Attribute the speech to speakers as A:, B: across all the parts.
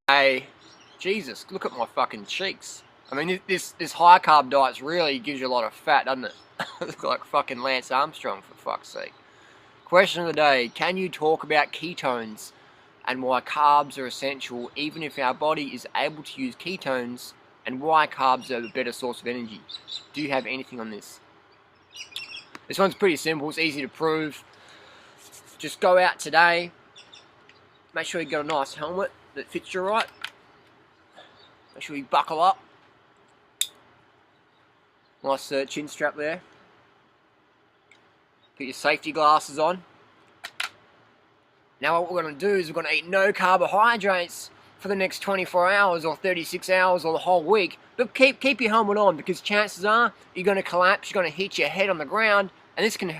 A: Hey, Jesus, look at my fucking cheeks. I mean, this high carb diet really gives you a lot of fat, doesn't it? Look like fucking Lance Armstrong, for fuck's sake. Question of the day, can you talk about ketones and why carbs are essential even if our body is able to use ketones, and why carbs are a better source of energy? Do you have anything on this? This one's pretty simple, it's easy to prove. Just go out today, make sure you got a nice helmet that fits you right. Make sure you buckle up. Nice chin strap there. Put your safety glasses on. Now what we're going to do is we're going to eat no carbohydrates for the next 24 hours or 36 hours or the whole week. But keep your helmet on, because chances are you're going to collapse, you're going to hit your head on the ground, and this can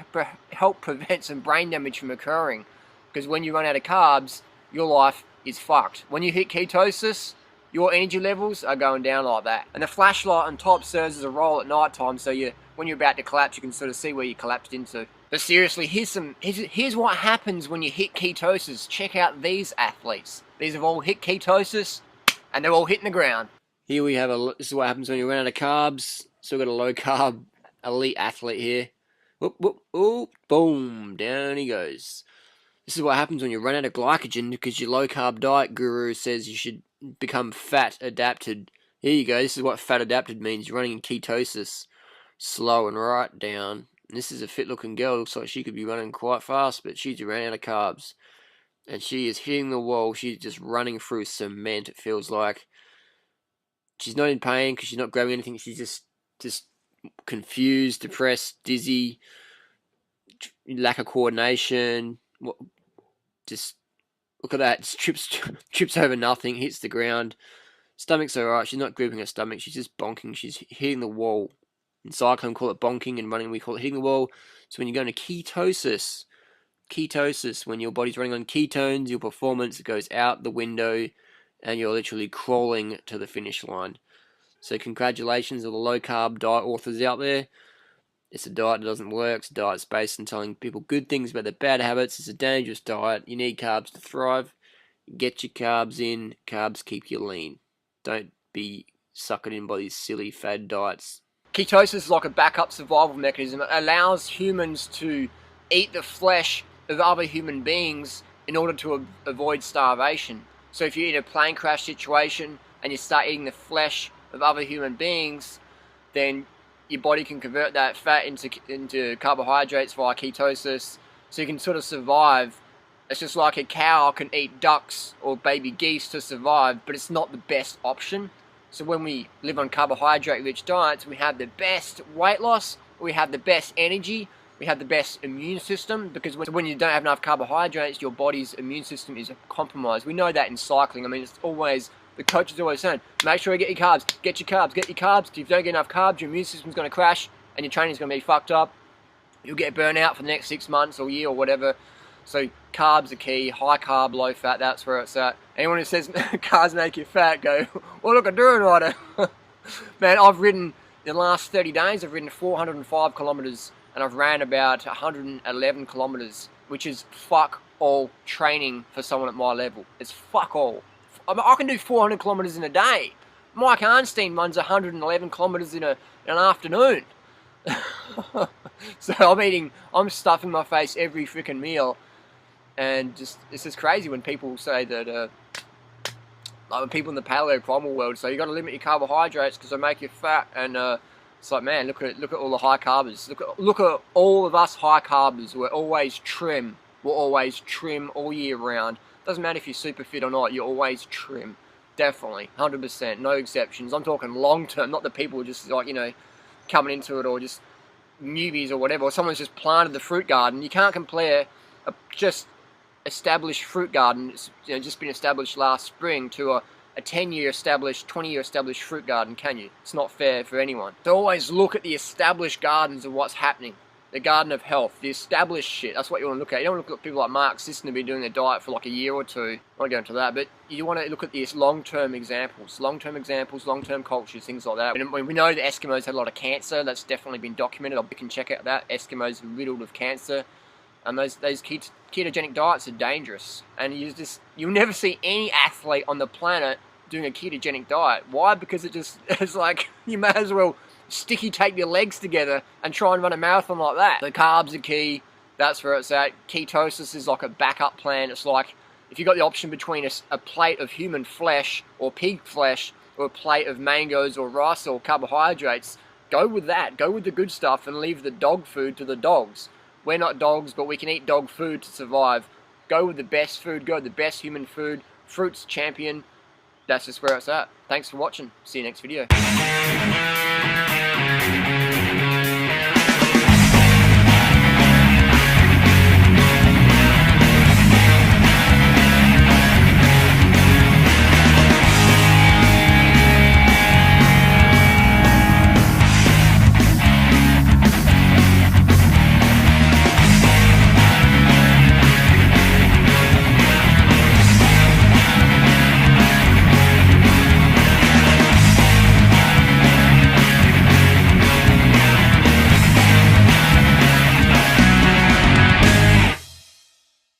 A: help prevent some brain damage from occurring. Because when you run out of carbs, your life is fucked. When you hit ketosis, your energy levels are going down like that. And the flashlight on top serves as a role at night time, so when you're about to collapse, you can sort of see where you collapsed into. But seriously, here's what happens when you hit ketosis. Check out these athletes. These have all hit ketosis, and they're all hitting the ground. Here we have this is what happens when you run out of carbs. So we've got a low carb elite athlete here. Whoop, whoop, whoop, boom, down he goes. This is what happens when you run out of glycogen, because your low carb diet guru says you should become fat adapted. Here you go. This is what fat adapted means. You're running in ketosis, slow and right down. And this is a fit looking girl. Looks like she could be running quite fast, but she's ran out of carbs. And she is hitting the wall. She's just running through cement, it feels like. She's not in pain because she's not grabbing anything. She's just confused, depressed, dizzy, lack of coordination. Just look at that. Just trips over nothing, hits the ground. Stomach's alright. She's not gripping her stomach. She's just bonking. She's hitting the wall. In cycling, we call it bonking, and running, we call it hitting the wall. So when you go into ketosis, when your body's running on ketones, your performance goes out the window, and you're literally crawling to the finish line. So congratulations to the low carb diet authors out there. It's a diet that doesn't work. It's a diet that's based on telling people good things about their bad habits. It's a dangerous diet. You need carbs to thrive. Get your carbs in. Carbs keep you lean. Don't be suckered in by these silly fad diets. Ketosis is like a backup survival mechanism. It allows humans to eat the flesh of other human beings in order to avoid starvation. So if you're in a plane crash situation and you start eating the flesh of other human beings, then your body can convert that fat into carbohydrates via ketosis, so you can sort of survive. It's just like a cow can eat ducks or baby geese to survive, but it's not the best option. So when we live on carbohydrate-rich diets, we have the best weight loss, we have the best energy, we have the best immune system, because when you don't have enough carbohydrates, your body's immune system is compromised. We know that in cycling. I mean, it's always, the coach is always saying, make sure you get your carbs, get your carbs, get your carbs. If you don't get enough carbs, your immune system's going to crash, and your training's going to be fucked up. You'll get burnt out for the next 6 months or year or whatever. So carbs are key, high carb, low fat, that's where it's at. Anyone who says carbs make you fat, go, well, look, I'm doing right. Man, I've ridden, in the last 30 days, I've ridden 405 kilometers, and I've ran about 111 kilometers, which is fuck all training for someone at my level. It's fuck all. I can do 400 kilometers in a day. Mike Arnstein runs 111 kilometers in an afternoon. So I'm stuffing my face every freaking meal. And it's just crazy when people say that, like when people in the paleo primal world say you got to limit your carbohydrates because they make you fat, and it's like, man, look at all the high carbers. Look at all of us high carbers. We're always trim. We're always trim all year round. Doesn't matter if you're super fit or not. You're always trim, definitely, 100%, no exceptions. I'm talking long term, not the people just like coming into it, or just newbies or whatever. Or someone's just planted the fruit garden. You can't compare a just established fruit garden, just been established last spring, to a 10-year established, 20-year established fruit garden, can you? It's not fair for anyone. So always look at the established gardens of what's happening. The garden of health, the established shit. That's what you want to look at. You don't want to look at people like Mark Sisson who've been doing their diet for like a year or two. I won't go into that, but you want to look at these long-term examples, long-term cultures, things like that. And we know the Eskimos had a lot of cancer. That's definitely been documented. You can check out that. Eskimos are riddled with cancer. And those ketogenic diets are dangerous. And you'll never see any athlete on the planet doing a ketogenic diet. Why? Because it's like, you may as well sticky tape your legs together and try and run a marathon like that. The carbs are key. That's where it's at. Ketosis is like a backup plan. It's like if you got the option between a plate of human flesh or pig flesh or a plate of mangoes or rice or carbohydrates, go with that. Go with the good stuff and leave the dog food to the dogs. We're not dogs, but we can eat dog food to survive. Go with the best food. Go with the best human food. Fruit's champion. That's just where it's at. Thanks for watching. See you next video.